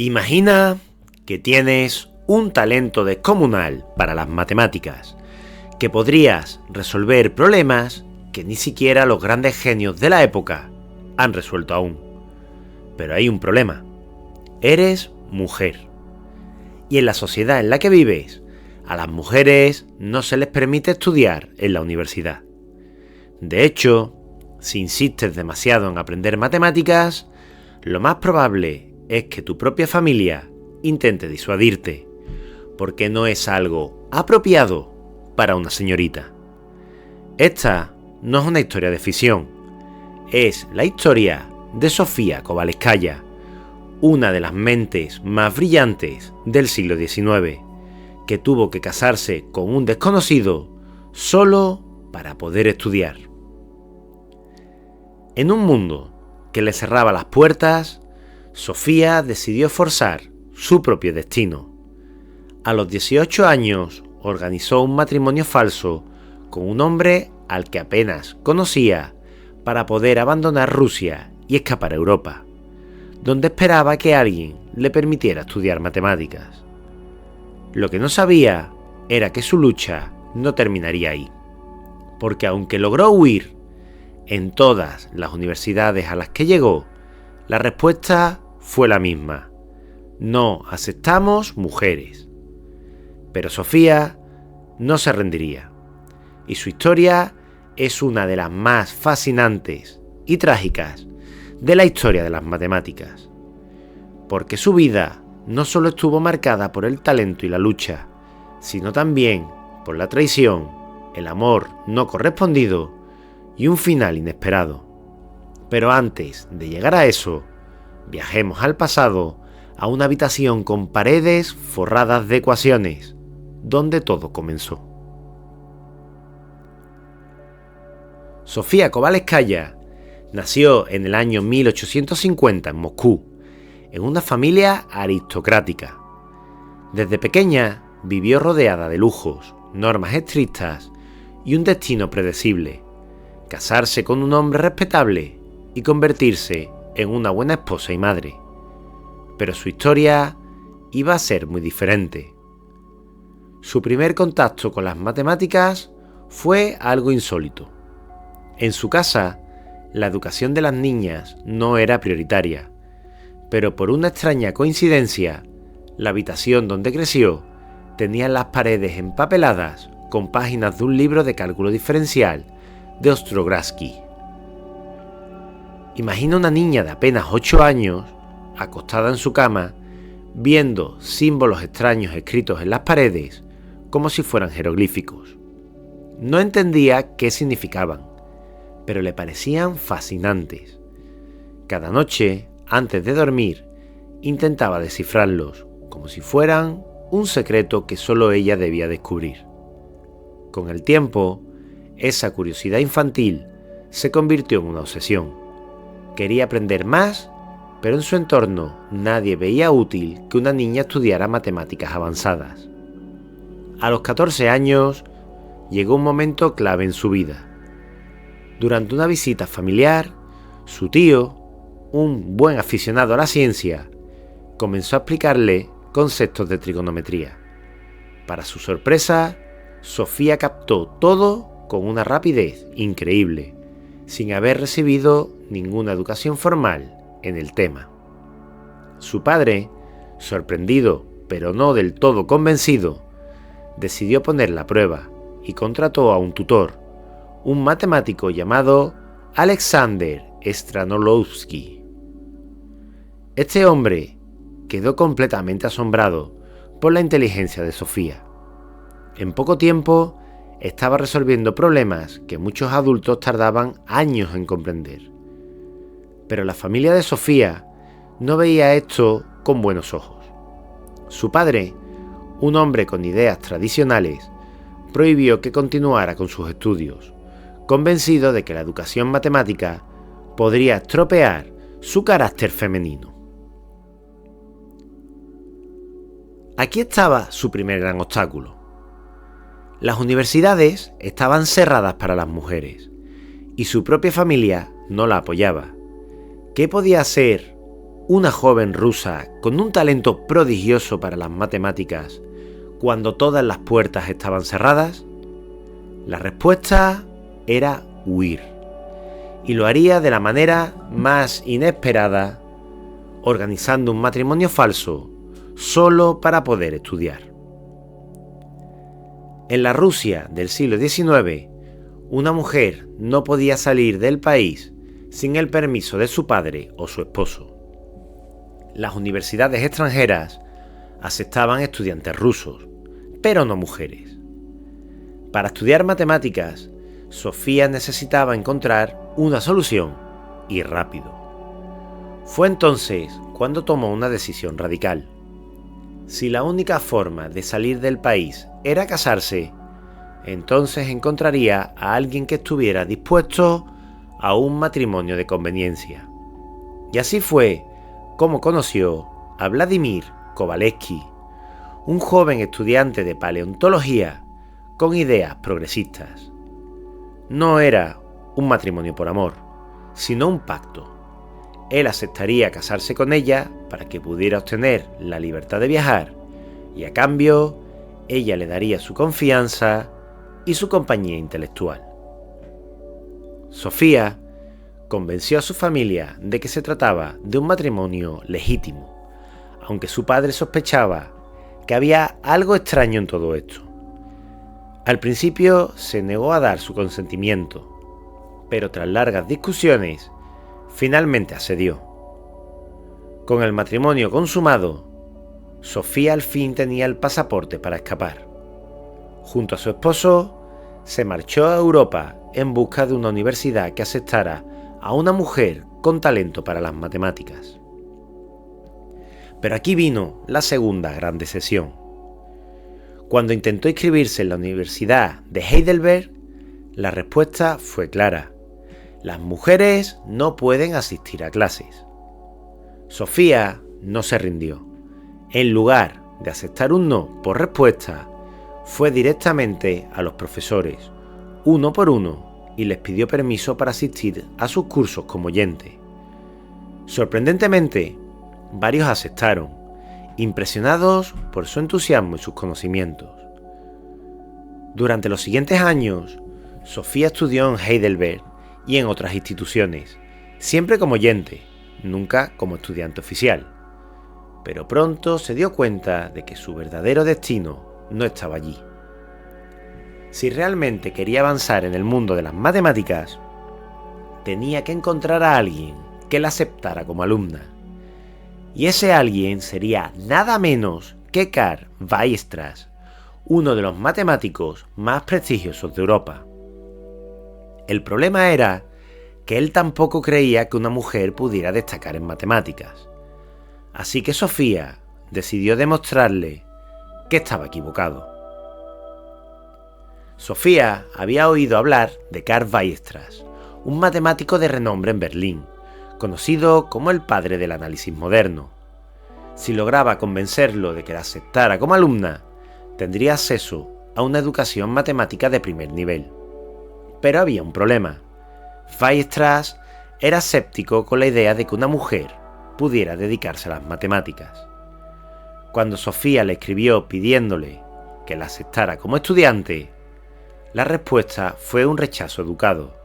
Imagina que tienes un talento descomunal para las matemáticas, que podrías resolver problemas que ni siquiera los grandes genios de la época han resuelto aún. Pero hay un problema. Eres mujer. Y en la sociedad en la que vives, a las mujeres no se les permite estudiar en la universidad. De hecho, si insistes demasiado en aprender matemáticas, lo más probable es que tu propia familia intente disuadirte, porque no es algo apropiado para una señorita. Esta no es una historia de ficción, es la historia de Sofía Kovalevskaya, una de las mentes más brillantes del siglo XIX, que tuvo que casarse con un desconocido solo para poder estudiar. En un mundo que le cerraba las puertas, Sofía decidió forzar su propio destino. A los 18 años organizó un matrimonio falso con un hombre al que apenas conocía para poder abandonar Rusia y escapar a Europa, donde esperaba que alguien le permitiera estudiar matemáticas. Lo que no sabía era que su lucha no terminaría ahí, porque aunque logró huir en todas las universidades a las que llegó, la respuesta fue la misma: no aceptamos mujeres. Pero Sofía no se rendiría, y su historia es una de las más fascinantes y trágicas de la historia de las matemáticas, porque su vida no solo estuvo marcada por el talento y la lucha, sino también por la traición, el amor no correspondido y un final inesperado. Pero antes de llegar a eso, viajemos al pasado, a una habitación con paredes forradas de ecuaciones, donde todo comenzó. Sofía Kovalevskaya nació en el año 1850 en Moscú, en una familia aristocrática. Desde pequeña vivió rodeada de lujos, normas estrictas y un destino predecible: casarse con un hombre respetable y convertirse en una buena esposa y madre. Pero su historia iba a ser muy diferente. Su primer contacto con las matemáticas fue algo insólito. En su casa, la educación de las niñas no era prioritaria, pero por una extraña coincidencia, la habitación donde creció tenía las paredes empapeladas con páginas de un libro de cálculo diferencial de Ostrogradsky. Imagina una niña de apenas 8 años, acostada en su cama, viendo símbolos extraños escritos en las paredes como si fueran jeroglíficos. No entendía qué significaban, pero le parecían fascinantes. Cada noche, antes de dormir, intentaba descifrarlos, como si fueran un secreto que solo ella debía descubrir. Con el tiempo, esa curiosidad infantil se convirtió en una obsesión. Quería aprender más, pero en su entorno nadie veía útil que una niña estudiara matemáticas avanzadas. A los 14 años, llegó un momento clave en su vida. Durante una visita familiar, su tío, un buen aficionado a la ciencia, comenzó a explicarle conceptos de trigonometría. Para su sorpresa, Sofía captó todo con una rapidez increíble, sin haber recibido ninguna educación formal en el tema. Su padre, sorprendido pero no del todo convencido, decidió ponerla a prueba y contrató a un tutor, un matemático llamado Alexander Stranolowski. Este hombre quedó completamente asombrado por la inteligencia de Sofía. En poco tiempo estaba resolviendo problemas que muchos adultos tardaban años en comprender. Pero la familia de Sofía no veía esto con buenos ojos. Su padre, un hombre con ideas tradicionales, prohibió que continuara con sus estudios, convencido de que la educación matemática podría estropear su carácter femenino. Aquí estaba su primer gran obstáculo. Las universidades estaban cerradas para las mujeres y su propia familia no la apoyaba. ¿Qué podía hacer una joven rusa con un talento prodigioso para las matemáticas cuando todas las puertas estaban cerradas? La respuesta era huir, y lo haría de la manera más inesperada, organizando un matrimonio falso solo para poder estudiar. En la Rusia del siglo XIX, una mujer no podía salir del país sin el permiso de su padre o su esposo. Las universidades extranjeras aceptaban estudiantes rusos, pero no mujeres. Para estudiar matemáticas, Sofía necesitaba encontrar una solución, y rápido. Fue entonces cuando tomó una decisión radical. Si la única forma de salir del país era casarse, entonces encontraría a alguien que estuviera dispuesto a un matrimonio de conveniencia. Y así fue como conoció a Vladimir Kovalevsky, un joven estudiante de paleontología con ideas progresistas. No era un matrimonio por amor, sino un pacto. Él aceptaría casarse con ella para que pudiera obtener la libertad de viajar, y a cambio, ella le daría su confianza y su compañía intelectual. Sofía convenció a su familia de que se trataba de un matrimonio legítimo, aunque su padre sospechaba que había algo extraño en todo esto. Al principio se negó a dar su consentimiento, pero tras largas discusiones, finalmente accedió. Con el matrimonio consumado, Sofía al fin tenía el pasaporte para escapar. Junto a su esposo, se marchó a Europa en busca de una universidad que aceptara a una mujer con talento para las matemáticas. Pero aquí vino la segunda gran decepción. Cuando intentó inscribirse en la Universidad de Heidelberg, la respuesta fue clara: las mujeres no pueden asistir a clases. Sofía no se rindió. En lugar de aceptar un no por respuesta, fue directamente a los profesores, uno por uno, y les pidió permiso para asistir a sus cursos como oyente. Sorprendentemente, varios aceptaron, impresionados por su entusiasmo y sus conocimientos. Durante los siguientes años, Sofía estudió en Heidelberg y en otras instituciones, siempre como oyente, nunca como estudiante oficial. Pero pronto se dio cuenta de que su verdadero destino no estaba allí. Si realmente quería avanzar en el mundo de las matemáticas, tenía que encontrar a alguien que la aceptara como alumna. Y ese alguien sería nada menos que Carl Weierstrass, uno de los matemáticos más prestigiosos de Europa. El problema era que él tampoco creía que una mujer pudiera destacar en matemáticas. Así que Sofía decidió demostrarle que estaba equivocado. Sofía había oído hablar de Carl Weierstrass, un matemático de renombre en Berlín, conocido como el padre del análisis moderno. Si lograba convencerlo de que la aceptara como alumna, tendría acceso a una educación matemática de primer nivel. Pero había un problema. Weierstrass era escéptico con la idea de que una mujer pudiera dedicarse a las matemáticas. Cuando Sofía le escribió pidiéndole que la aceptara como estudiante, la respuesta fue un rechazo educado.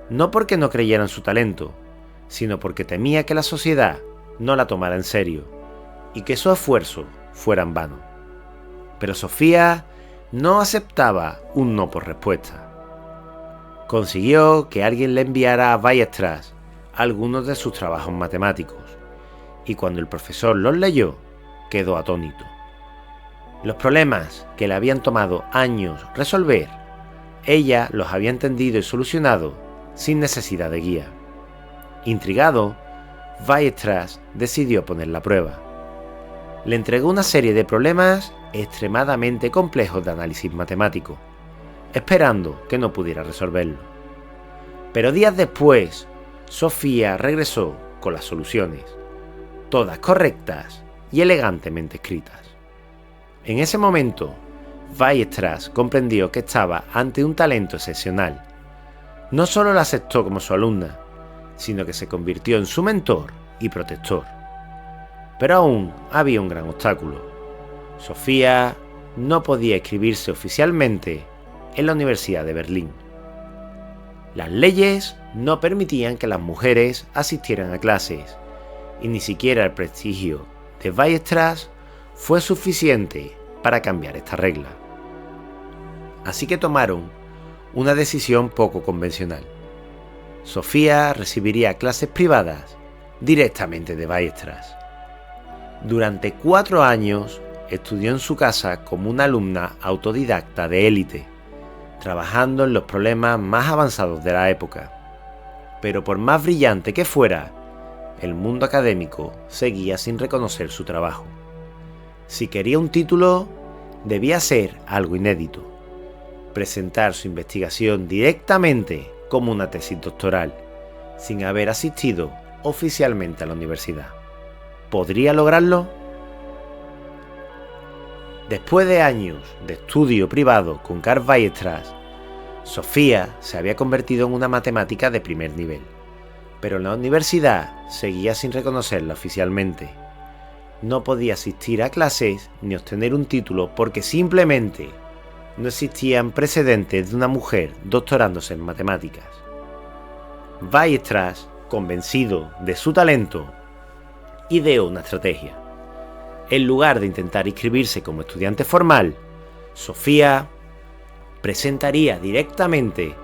No porque no creyera en su talento, sino porque temía que la sociedad no la tomara en serio y que su esfuerzo fuera en vano. Pero Sofía no aceptaba un no por respuesta. Consiguió que alguien le enviara a Weierstrass algunos de sus trabajos matemáticos, y cuando el profesor los leyó, quedó atónito. Los problemas que le habían tomado años resolver, ella los había entendido y solucionado sin necesidad de guía. Intrigado, Weierstrass decidió poner la prueba. Le entregó una serie de problemas extremadamente complejos de análisis matemático, esperando que no pudiera resolverlo. Pero días después, Sofía regresó con las soluciones, todas correctas y elegantemente escritas. En ese momento, Weierstrass comprendió que estaba ante un talento excepcional. No solo la aceptó como su alumna, sino que se convirtió en su mentor y protector. Pero aún había un gran obstáculo. Sofía no podía inscribirse oficialmente en la Universidad de Berlín. Las leyes no permitían que las mujeres asistieran a clases, y ni siquiera el prestigio de Weierstrass fue suficiente para cambiar esta regla. Así que tomaron una decisión poco convencional. Sofía recibiría clases privadas directamente de Weierstrass. Durante 4 años estudió en su casa como una alumna autodidacta de élite, trabajando en los problemas más avanzados de la época. Pero por más brillante que fuera, el mundo académico seguía sin reconocer su trabajo. Si quería un título, debía ser algo inédito: presentar su investigación directamente como una tesis doctoral, sin haber asistido oficialmente a la universidad. ¿Podría lograrlo? Después de años de estudio privado con Karl Weierstrass, Sofía se había convertido en una matemática de primer nivel, pero la universidad seguía sin reconocerla oficialmente. No podía asistir a clases ni obtener un título porque simplemente no existían precedentes de una mujer doctorándose en matemáticas. Weierstrass, convencido de su talento, ideó una estrategia. En lugar de intentar inscribirse como estudiante formal, Sofía presentaría directamente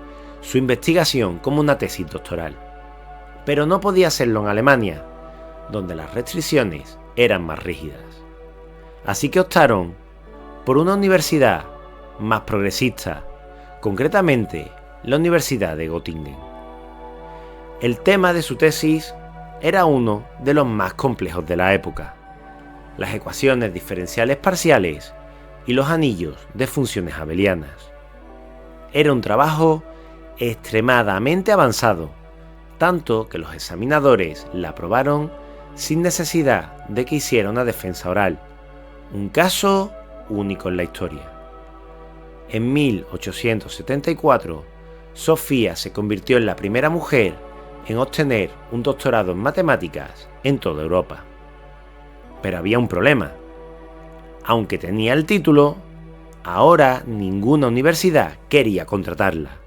su investigación como una tesis doctoral. Pero no podía hacerlo en Alemania, donde las restricciones eran más rígidas. Así que optaron por una universidad más progresista, concretamente la Universidad de Göttingen. El tema de su tesis era uno de los más complejos de la época: las ecuaciones diferenciales parciales y los anillos de funciones abelianas. Era un trabajo extremadamente avanzado, tanto que los examinadores la aprobaron sin necesidad de que hiciera una defensa oral, un caso único en la historia. En 1874, Sofía se convirtió en la primera mujer en obtener un doctorado en matemáticas en toda Europa. Pero había un problema. Aunque tenía el título, ahora ninguna universidad quería contratarla.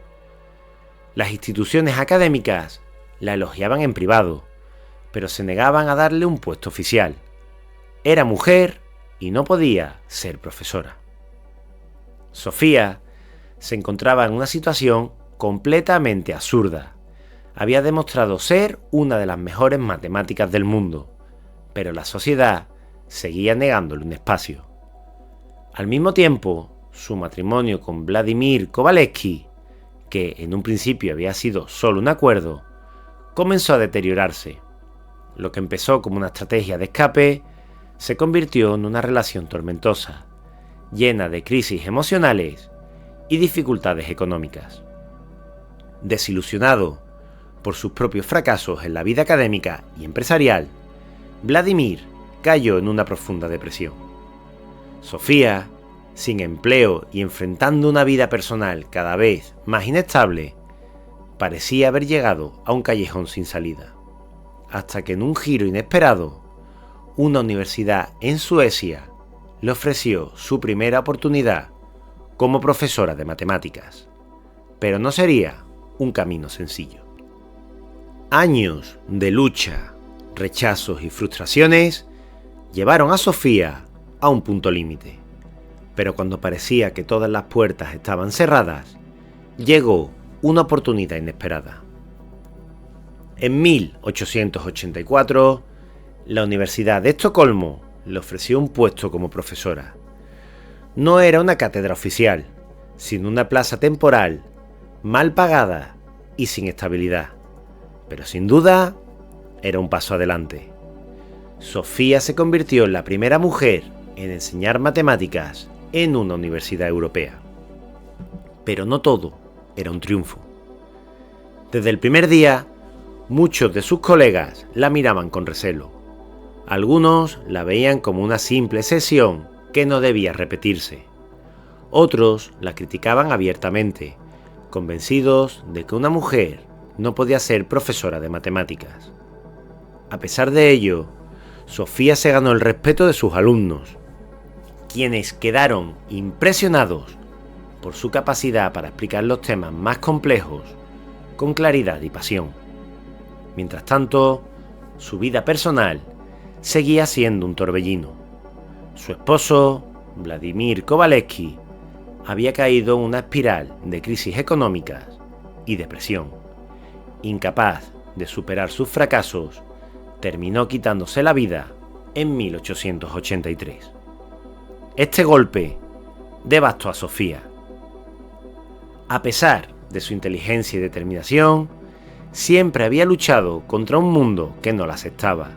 Las instituciones académicas la elogiaban en privado, pero se negaban a darle un puesto oficial. Era mujer y no podía ser profesora. Sofía se encontraba en una situación completamente absurda. Había demostrado ser una de las mejores matemáticas del mundo, pero la sociedad seguía negándole un espacio. Al mismo tiempo, su matrimonio con Vladimir Kovalevsky, que en un principio había sido solo un acuerdo, comenzó a deteriorarse. Lo que empezó como una estrategia de escape se convirtió en una relación tormentosa, llena de crisis emocionales y dificultades económicas. Desilusionado por sus propios fracasos en la vida académica y empresarial, Vladimir cayó en una profunda depresión. Sofía, sin empleo y enfrentando una vida personal cada vez más inestable, parecía haber llegado a un callejón sin salida, hasta que en un giro inesperado, una universidad en Suecia le ofreció su primera oportunidad como profesora de matemáticas. Pero no sería un camino sencillo. Años de lucha, rechazos y frustraciones llevaron a Sofía a un punto límite. Pero cuando parecía que todas las puertas estaban cerradas, llegó una oportunidad inesperada. En 1884, la Universidad de Estocolmo le ofreció un puesto como profesora. No era una cátedra oficial, sino una plaza temporal, mal pagada y sin estabilidad. Pero sin duda, era un paso adelante. Sofía se convirtió en la primera mujer en enseñar matemáticas en una universidad europea. Pero no todo era un triunfo. Desde el primer día, muchos de sus colegas la miraban con recelo. Algunos la veían como una simple sesión que no debía repetirse. Otros la criticaban abiertamente, convencidos de que una mujer no podía ser profesora de matemáticas. A pesar de ello, Sofía se ganó el respeto de sus alumnos, quienes quedaron impresionados por su capacidad para explicar los temas más complejos con claridad y pasión. Mientras tanto, su vida personal seguía siendo un torbellino. Su esposo, Vladimir Kovalevsky, había caído en una espiral de crisis económicas y depresión. Incapaz de superar sus fracasos, terminó quitándose la vida en 1883. Este golpe devastó a Sofía. A pesar de su inteligencia y determinación, siempre había luchado contra un mundo que no la aceptaba.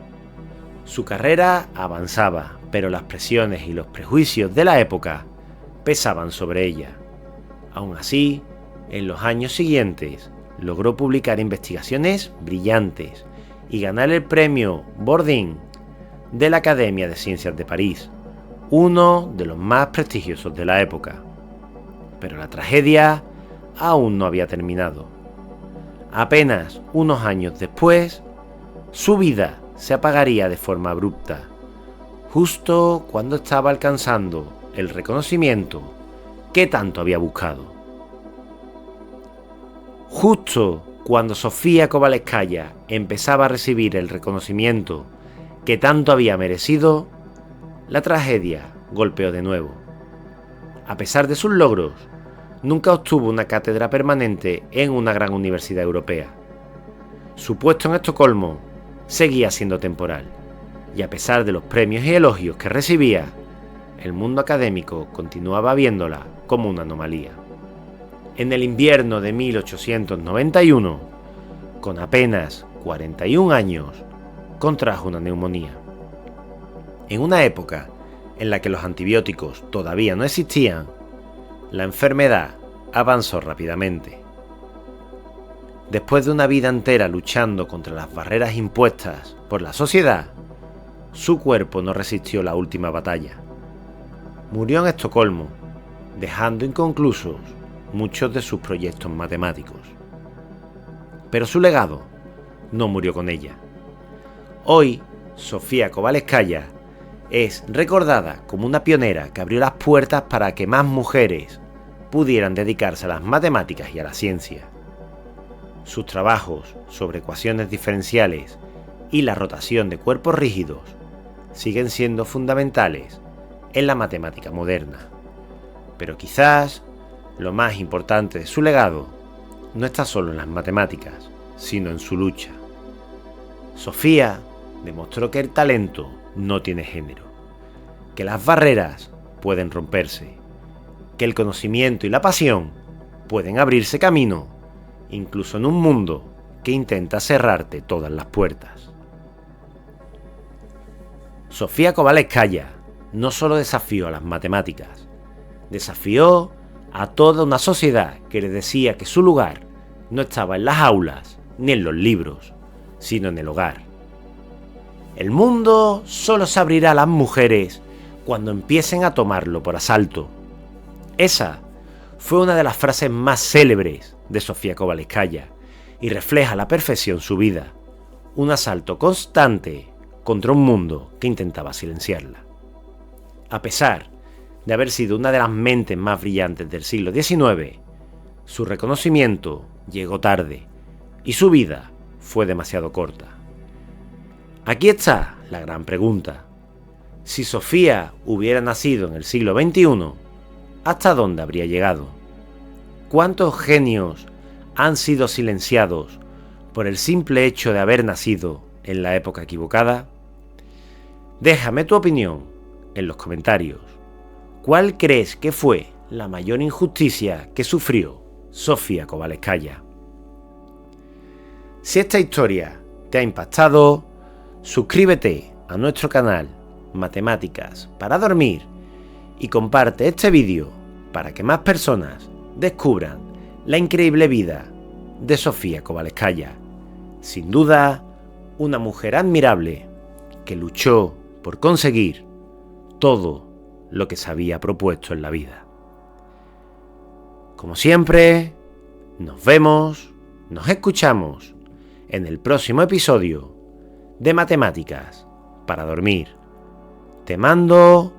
Su carrera avanzaba, pero las presiones y los prejuicios de la época pesaban sobre ella. Aún así, en los años siguientes, logró publicar investigaciones brillantes y ganar el premio Bourdin de la Academia de Ciencias de París, uno de los más prestigiosos de la época. Pero la tragedia aún no había terminado. Apenas unos años después, su vida se apagaría de forma abrupta, justo cuando estaba alcanzando el reconocimiento que tanto había buscado. Justo cuando Sofía Kovalevskaya empezaba a recibir el reconocimiento que tanto había merecido, la tragedia golpeó de nuevo. A pesar de sus logros, nunca obtuvo una cátedra permanente en una gran universidad europea. Su puesto en Estocolmo seguía siendo temporal, y a pesar de los premios y elogios que recibía, el mundo académico continuaba viéndola como una anomalía. En el invierno de 1891, con apenas 41 años, contrajo una neumonía. En una época en la que los antibióticos todavía no existían, la enfermedad avanzó rápidamente. Después de una vida entera luchando contra las barreras impuestas por la sociedad, su cuerpo no resistió la última batalla. Murió en Estocolmo, dejando inconclusos muchos de sus proyectos matemáticos. Pero su legado no murió con ella. Hoy, Sofía Kovalevskaya es recordada como una pionera que abrió las puertas para que más mujeres pudieran dedicarse a las matemáticas y a la ciencia. Sus trabajos sobre ecuaciones diferenciales y la rotación de cuerpos rígidos siguen siendo fundamentales en la matemática moderna. Pero quizás lo más importante de su legado no está solo en las matemáticas, sino en su lucha. Sofía demostró que el talento no tiene género, que las barreras pueden romperse, que el conocimiento y la pasión pueden abrirse camino, incluso en un mundo que intenta cerrarte todas las puertas. Sofía Kovalevskaya no solo desafió a las matemáticas, desafió a toda una sociedad que le decía que su lugar no estaba en las aulas ni en los libros, sino en el hogar. El mundo solo se abrirá a las mujeres cuando empiecen a tomarlo por asalto. Esa fue una de las frases más célebres de Sofía Kovalevskaya y refleja a la perfección su vida, un asalto constante contra un mundo que intentaba silenciarla. A pesar de haber sido una de las mentes más brillantes del siglo XIX, su reconocimiento llegó tarde y su vida fue demasiado corta. Aquí está la gran pregunta. Si Sofía hubiera nacido en el siglo XXI, ¿hasta dónde habría llegado? ¿Cuántos genios han sido silenciados por el simple hecho de haber nacido en la época equivocada? Déjame tu opinión en los comentarios. ¿Cuál crees que fue la mayor injusticia que sufrió Sofía Kovalevskaya? Si esta historia te ha impactado, suscríbete a nuestro canal Matemáticas para Dormir y comparte este vídeo para que más personas descubran la increíble vida de Sofía Kovalevskaya. Sin duda, una mujer admirable que luchó por conseguir todo lo que se había propuesto en la vida. Como siempre, nos vemos, nos escuchamos en el próximo episodio de matemáticas para dormir. Te mando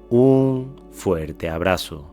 un fuerte abrazo.